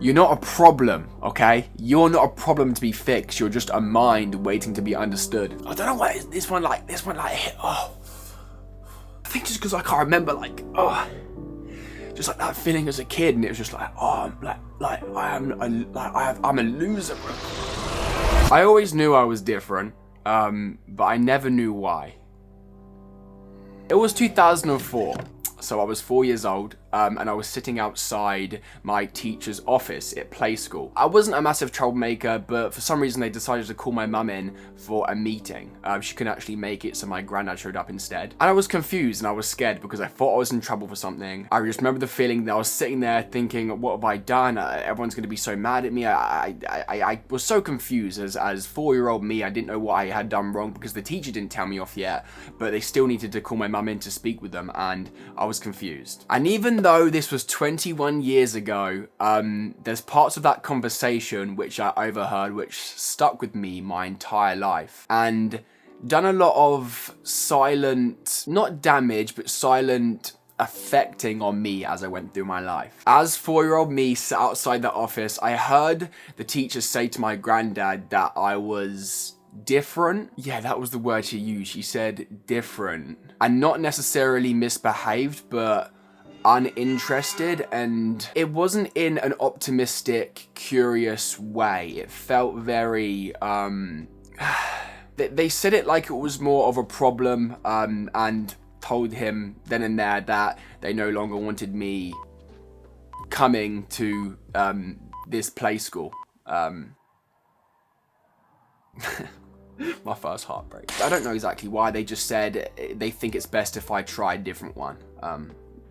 You're not a problem, okay? You're not a problem to be fixed. You're just a mind waiting to be understood. I don't know why this one hit. Oh, I think just because I can't remember, just like that feeling as a kid, and it was just like, oh, I'm a loser, bro. I always knew I was different, but I never knew why. It was 2004. So I was 4 years old, and I was sitting outside my teacher's office at play school. I wasn't a massive troublemaker, but for some reason they decided to call my mum in for a meeting. She couldn't actually make it, so my granddad showed up instead. And I was confused and I was scared because I thought I was in trouble for something. I just remember the feeling that I was sitting there thinking, what have I done? Everyone's gonna be so mad at me. I was so confused as 4-year-old me. I didn't know what I had done wrong because the teacher didn't tell me off yet, but they still needed to call my mum in to speak with them, and I was confused. And even though this was 21 years ago, there's parts of that conversation which I overheard which stuck with me my entire life and done a lot of silent, not damage, but silent affecting on me as I went through my life. As 4-year-old me sat outside the office, I heard the teacher say to my granddad that I was different. Yeah, that was the word she used. She said different. And not necessarily misbehaved, but uninterested. And it wasn't in an optimistic, curious way. It felt very, they said it like it was more of a problem, and told him then and there that they no longer wanted me coming to this play school. My first heartbreak. I don't know exactly why. They just said they think it's best if I try a different one.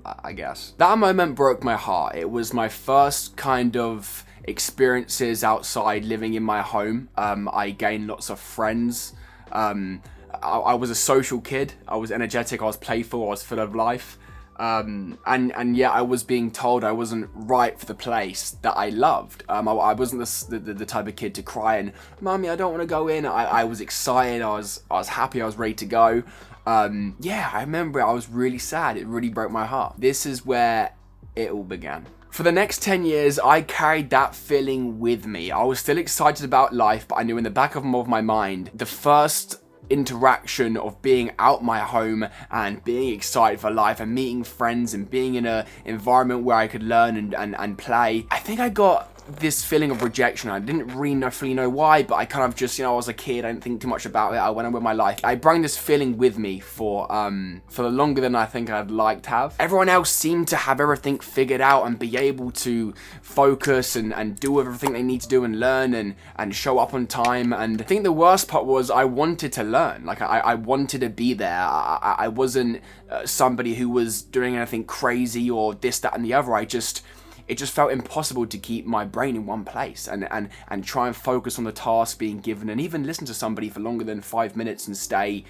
I guess. That moment broke my heart. It was my first kind of experiences outside living in my home. I gained lots of friends. I was a social kid. I was energetic. I was playful. I was full of life. And yet I was being told I wasn't right for the place that I loved. I wasn't the type of kid to cry and, "Mommy, I don't want to go in." I was excited. I was happy. I was ready to go. Yeah, I remember I was really sad. It really broke my heart. This is where it all began. For the next 10 years, I carried that feeling with me. I was still excited about life, but I knew in the back of my mind, the first interaction of being out my home and being excited for life and meeting friends and being in an environment where I could learn and play, I think I got this feeling of rejection. I didn't really fully know why, but I kind of just, I was a kid. I didn't think too much about it. I went on with my life. I brought this feeling with me for longer than I think I'd like to have. Everyone else seemed to have everything figured out and be able to focus and do everything they need to do and learn and show up on time. And I think the worst part was I wanted to learn. Like I wanted to be there. I wasn't somebody who was doing anything crazy or this, that, and the other. It just felt impossible to keep my brain in one place and try and focus on the task being given and even listen to somebody for longer than 5 minutes and stay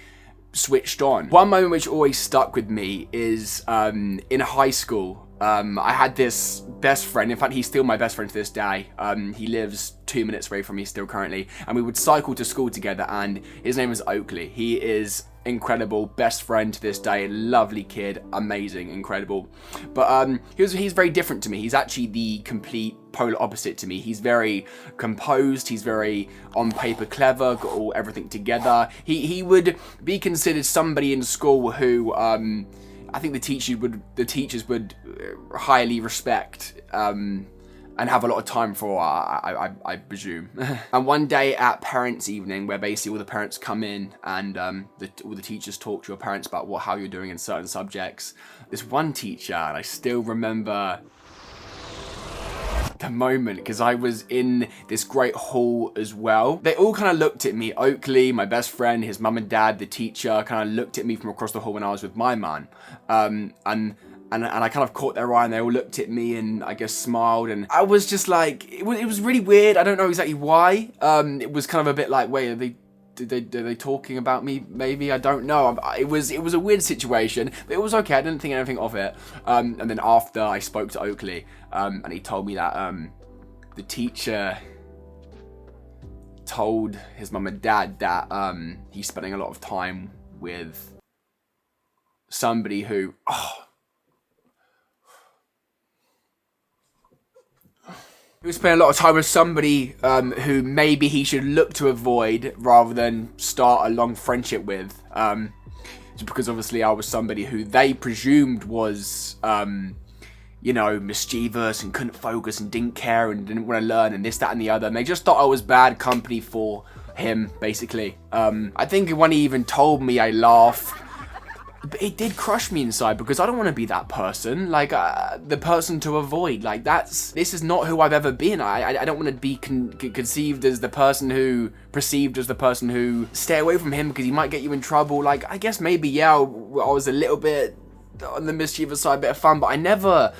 switched on. One moment which always stuck with me is in high school. I had this best friend. In fact, he's still my best friend to this day. He lives 2 minutes away from me still currently. And we would cycle to school together, and his name was Oakley. He is incredible, best friend to this day, lovely kid, amazing, incredible. But he's very different to me. He's actually the complete polar opposite to me. He's very composed, he's very on paper clever, got everything together. He would be considered somebody in school who I think the teachers would highly respect and have a lot of time for, I presume. And one day at parents' evening, where basically all the parents come in and all the teachers talk to your parents about how you're doing in certain subjects, this one teacher, and I still remember the moment because I was in this great hall as well. They all kind of looked at me. Oakley, my best friend, his mum and dad, the teacher, kind of looked at me from across the hall when I was with my mum. And I kind of caught their eye and they all looked at me and I guess smiled, and I was just like, it was really weird. I don't know exactly why. It was kind of a bit like, wait, are they talking about me? Maybe, I don't know. It was a weird situation, but it was okay. I didn't think anything of it. And then after I spoke to Oakley, and he told me that the teacher told his mum and dad that he's spending a lot of time with somebody who, He was spending a lot of time with somebody who maybe he should look to avoid rather than start a long friendship with. Just because obviously I was somebody who they presumed was, mischievous and couldn't focus and didn't care and didn't want to learn and this, that, and the other. And they just thought I was bad company for him, basically. I think when he even told me, I laughed. But it did crush me inside because I don't want to be that person, like the person to avoid. Like this is not who I've ever been. I don't want to be perceived as the person who stay away from him because he might get you in trouble. Like I guess maybe I was a little bit on the mischievous side, a bit of fun, but I never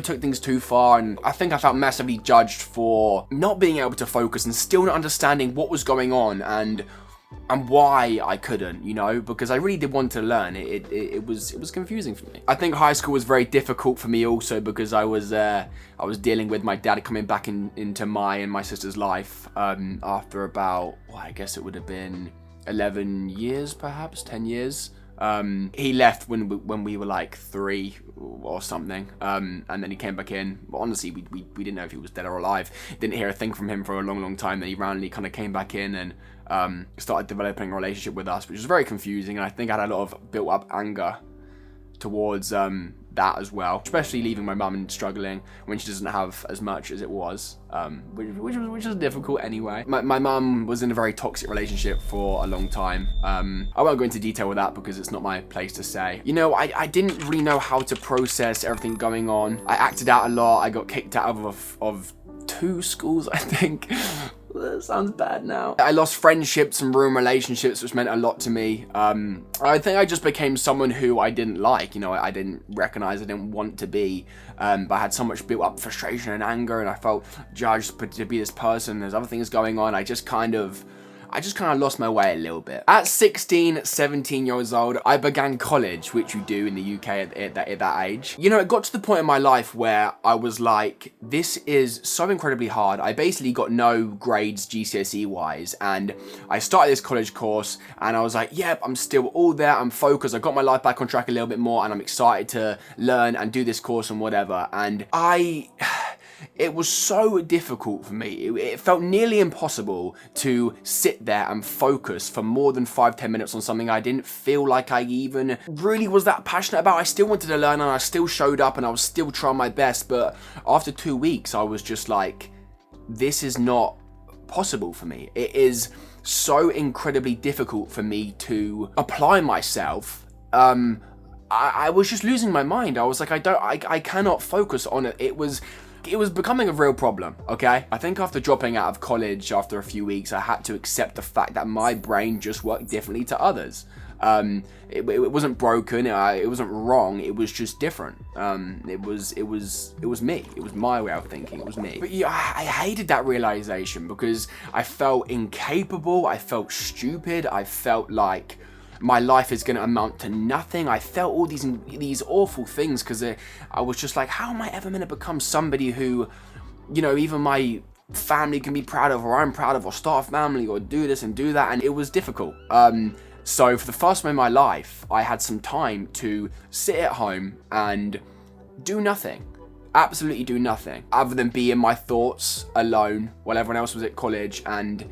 took things too far, and I think I felt massively judged for not being able to focus and still not understanding what was going on and why I couldn't, because I really did want to learn. It was confusing for me. I think high school was very difficult for me also because I was dealing with my dad coming back into my and my sister's life after about, I guess it would have been 11 years, perhaps 10 years. He left when we were like 3 or something, and then he came back in. Honestly, we didn't know if he was dead or alive. Didn't hear a thing from him for a long time. Then he randomly kind of came back in and started developing a relationship with us, which was very confusing. And I think I had a lot of built up anger towards that as well, especially leaving my mum and struggling when she doesn't have as much as it was, which was difficult anyway. My mum was in a very toxic relationship for a long time. I won't go into detail with that because it's not my place to say. I didn't really know how to process everything going on. I acted out a lot. I got kicked out of 2 schools, I think. That sounds bad now. I lost friendships and ruined relationships, which meant a lot to me. I think I just became someone who I didn't like. I didn't recognize, I didn't want to be. But I had so much built up frustration and anger, and I felt judged to be this person. There's other things going on. I just kind of lost my way a little bit. At 16, 17 years old, I began college, which you do in the UK at that age. It got to the point in my life where I was like, this is so incredibly hard. I basically got no grades GCSE-wise, and I started this college course, and I was like, yep, I'm still all there, I'm focused, I got my life back on track a little bit more, and I'm excited to learn and do this course and whatever. And it was so difficult for me. It felt nearly impossible to sit there and focus for more than 5-10 minutes on something I didn't feel like I even really was that passionate about. I still wanted to learn and I still showed up and I was still trying my best, but after 2 weeks I was just like, this is not possible for me. It is so incredibly difficult for me to apply myself. I was just losing my mind. I was like, I cannot focus on it. It was becoming a real problem, okay? I think after dropping out of college, after a few weeks, I had to accept the fact that my brain just worked differently to others. It wasn't broken, it wasn't wrong, it was just different. It was me. It was my way of thinking, it was me. But yeah, I hated that realization because I felt incapable, I felt stupid, I felt like my life is going to amount to nothing. I felt all these awful things because I was just like, how am I ever meant to become somebody who, even my family can be proud of, or I'm proud of, or start a family, or do this and do that, and it was difficult. So for the first time in my life, I had some time to sit at home and do nothing. Absolutely do nothing, other than be in my thoughts alone while everyone else was at college, and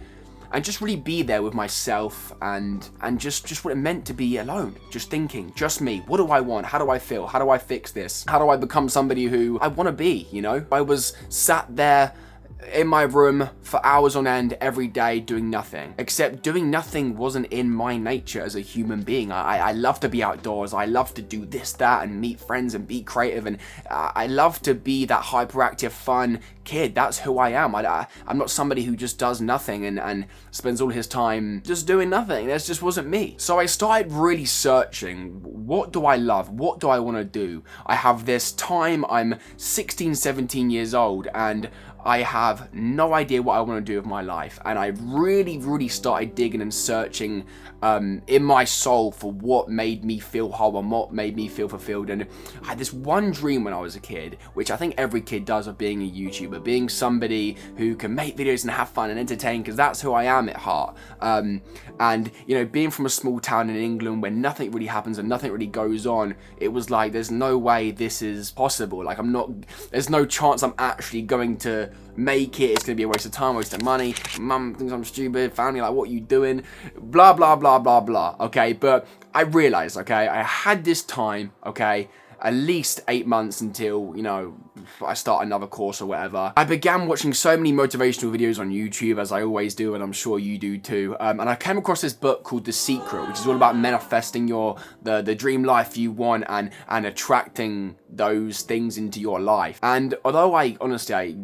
just really be there with myself and just what it meant to be alone. Just thinking, just me. What do I want? How do I feel? How do I fix this? How do I become somebody who I want to be, I was sat there in my room for hours on end every day doing nothing. Except doing nothing wasn't in my nature as a human being. I love to be outdoors. I love to do this, that, and meet friends and be creative. And I love to be that hyperactive, fun kid. That's who I am. I'm not somebody who just does nothing and spends all his time just doing nothing. That just wasn't me. So I started really searching. What do I love? What do I want to do? I have this time. I'm 16, 17 years old, and I have no idea what I want to do with my life. And I really started digging and searching in my soul for what made me feel whole and what made me feel fulfilled. And I had this one dream when I was a kid, which I think every kid does, of being a YouTuber, being somebody who can make videos and have fun and entertain, because that's who I am at heart. And being from a small town in England where nothing really happens and nothing really goes on, it was like, there's no way this is possible. Like, there's no chance I'm actually going to to make it. It's going to be a waste of time, waste of money. Mum thinks I'm stupid. Family, like, what are you doing? Blah, blah, blah, blah, blah. Okay, but I realized, okay, I had this time, okay, at least 8 months until, you know, I start another course or whatever. I began watching so many motivational videos on YouTube, as I always do, and I'm sure you do too. And I came across this book called The Secret, which is all about manifesting the dream life you want and attracting those things into your life. And although I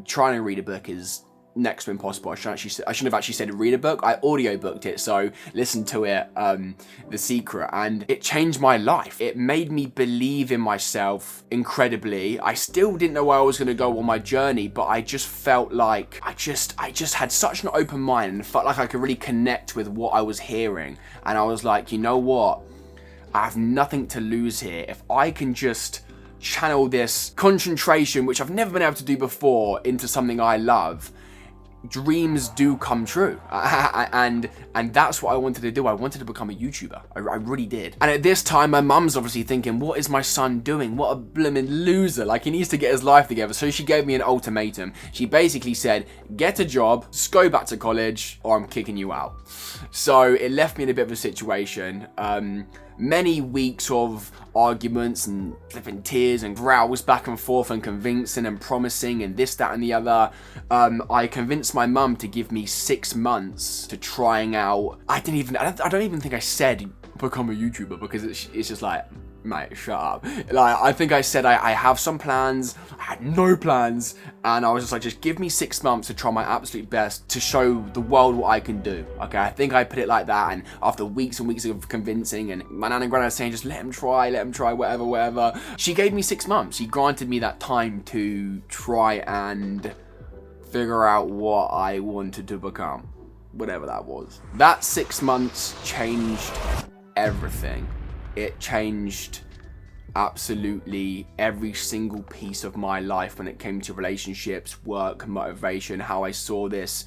trying to read a book is next to impossible. I shouldn't have actually said read a book. I audiobooked it, so listen to it, The Secret, and it changed my life. It made me believe in myself incredibly. I still didn't know where I was going to go on my journey, but I just felt like I just had such an open mind and felt like I could really connect with what I was hearing. And I was like, you know what? I have nothing to lose here. If I can just channel this concentration, which I've never been able to do before, into something I love, dreams do come true. And that's what I wanted to do. I wanted to become a YouTuber. I really did. And at this time, my mum's obviously thinking, what is my son doing? What a blimmin' loser. Like, he needs to get his life together. So she gave me an ultimatum. She basically said, get a job, just go back to college, or I'm kicking you out. So it left me in a bit of a situation. Many weeks of arguments and flipping tears and growls back and forth and convincing and promising and this, that and the other. I convinced my mum to give me 6 months to trying out. I don't even think I said become a YouTuber, because it's just like, mate, shut up. Like, I think I said I have some plans. I had no plans, and I was just like, just give me 6 months to try my absolute best to show the world what I can do. Okay, I think I put it like that, and after weeks and weeks of convincing, and my nan and granddad saying, just let him try, whatever. She gave me 6 months. She granted me that time to try and figure out what I wanted to become, whatever that was. That 6 months changed everything. It changed absolutely every single piece of my life when it came to relationships, work, motivation, how I saw this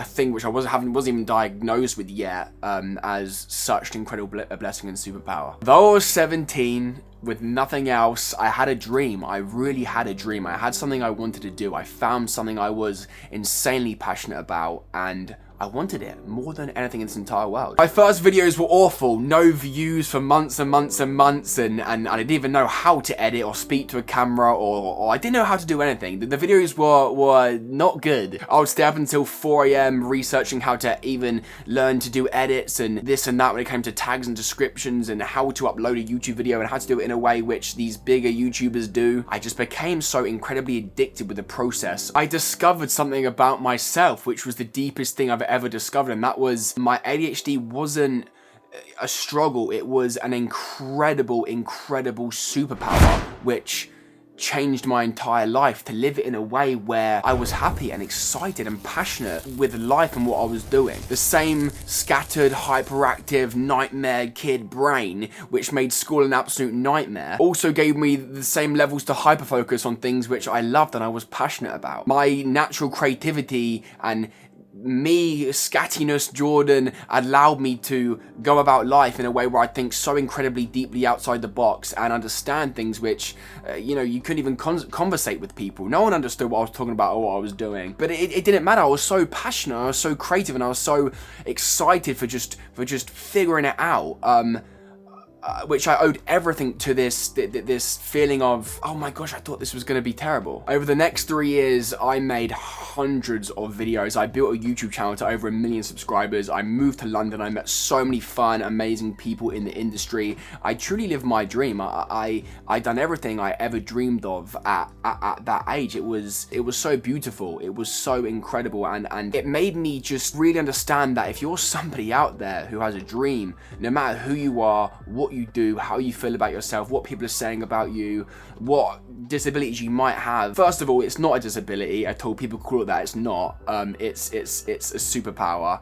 thing which I wasn't even diagnosed with yet, as such an incredible blessing and superpower. Though I was 17, with nothing else, I had a dream. I really had a dream. I had something I wanted to do. I found something I was insanely passionate about, and I wanted it more than anything in this entire world. My first videos were awful. No views for months and months and months, and I didn't even know how to edit or speak to a camera, or I didn't know how to do anything. The videos were not good. I would stay up until 4 a.m. researching how to even learn to do edits and this and that when it came to tags and descriptions and how to upload a YouTube video and how to do it in a way which these bigger YouTubers do. I just became so incredibly addicted with the process. I discovered something about myself, which was the deepest thing I've ever discovered, and that was my ADHD wasn't a struggle. It was an incredible superpower which changed my entire life, to live it in a way where I was happy and excited and passionate with life and what I was doing. The same scattered, hyperactive, nightmare kid brain, which made school an absolute nightmare, also gave me the same levels to hyperfocus on things which I loved and I was passionate about. My natural creativity and me, scattiness Jordan, allowed me to go about life in a way where I think so incredibly deeply outside the box and understand things which, you couldn't even conversate with people. No one understood what I was talking about or what I was doing. But it didn't matter. I was so passionate, I was so creative, and I was so excited for just figuring it out. Which I owed everything to this feeling of, oh my gosh, I thought this was going to be terrible. Over the next 3 years, I made hundreds of videos. I built a YouTube channel to over 1 million subscribers. I moved to London. I met so many fun, amazing people in the industry. I truly lived my dream. I done everything I ever dreamed of at that age. It was so beautiful. It was so incredible, and it made me just really understand that if you're somebody out there who has a dream, no matter who you are, what you do, how you feel about yourself, what people are saying about you, what disabilities you might have. First of all, it's not a disability at all. People call it that. It's not. It's a superpower.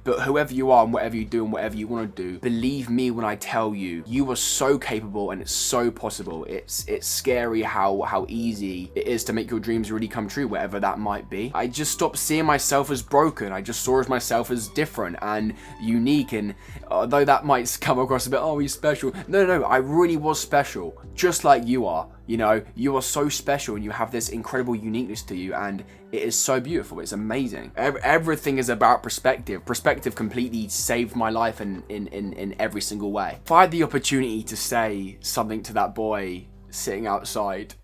But whoever you are and whatever you do and whatever you want to do, believe me when I tell you, you are so capable and it's so possible. It's scary how easy it is to make your dreams really come true, whatever that might be. I just stopped seeing myself as broken. I just saw myself as different and unique. And although that might come across a bit, oh, he's special. No, I really was special, just like you are. You know, you are so special and you have this incredible uniqueness to you, and it is so beautiful. It's amazing. Everything is about perspective. Perspective completely saved my life in every single way. If I had the opportunity to say something to that boy sitting outside,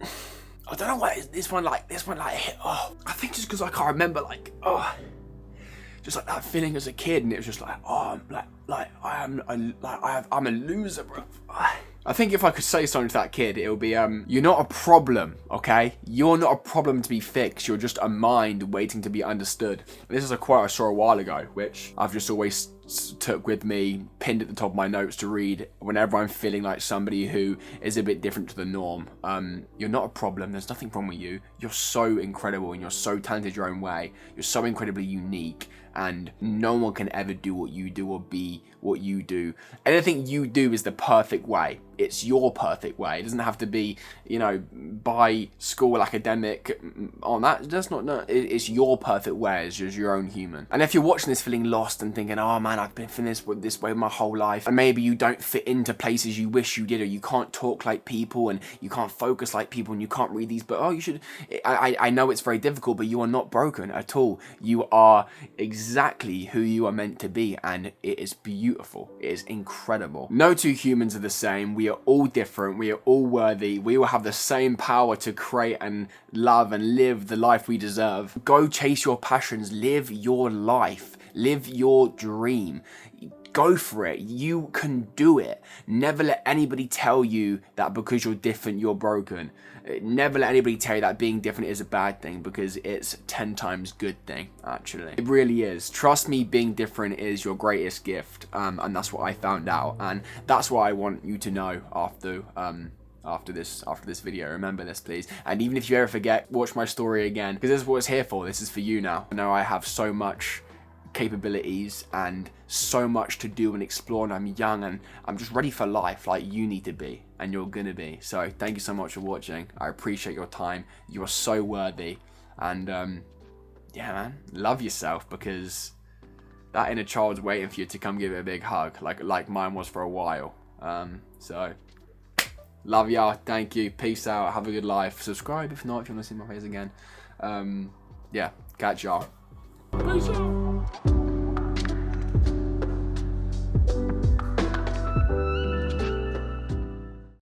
I don't know why this one hit. Oh, I think just because I can't remember, like, oh, just like that feeling as a kid, and it was just like, oh, I'm a loser, bro. I think if I could say something to that kid, it would be, you're not a problem, okay? You're not a problem to be fixed. You're just a mind waiting to be understood. This is a quote I saw a while ago, which I've just always took with me, pinned at the top of my notes to read whenever I'm feeling like somebody who is a bit different to the norm. You're not a problem. There's nothing wrong with you. You're so incredible and you're so talented your own way. You're so incredibly unique, and no one can ever do what you do or be what you do. Anything you do is the perfect way. It's your perfect way. It doesn't have to be, you know, by school academic on that. That's not, no, it's your perfect way as just your own human. And if you're watching this feeling lost and thinking, oh man, I've been feeling this way my whole life, and maybe you don't fit into places you wish you did, or you can't talk like people, and you can't focus like people, and you can't read these, but oh, you should. I know it's very difficult, but you are not broken at all. You are exactly who you are meant to be, and it is beautiful. It is incredible. No two humans are the same. We are all different. We are all worthy. We all have the same power to create and love and live the life we deserve. Go chase your passions. Live your life. Live your dream. Go for it. You can do it. Never let anybody tell you that because you're different, you're broken. Never let anybody tell you that being different is a bad thing, because it's 10 times good thing, actually. It really is. Trust me, being different is your greatest gift. And that's what I found out. And that's what I want you to know after this video. Remember this, please. And even if you ever forget, watch my story again, because this is what it's here for. This is for you now. I know I have so much capabilities and so much to do and explore, and I'm young and I'm just ready for life, like you need to be, and you're gonna be. So thank you so much for watching. I appreciate your time. You are so worthy, and yeah, man, love yourself, because that inner child's waiting for you to come give it a big hug, like mine was for a while. So love y'all. Thank you. Peace out. Have a good life. Subscribe if not, if you want to see my face again. Yeah, catch y'all. Peace out.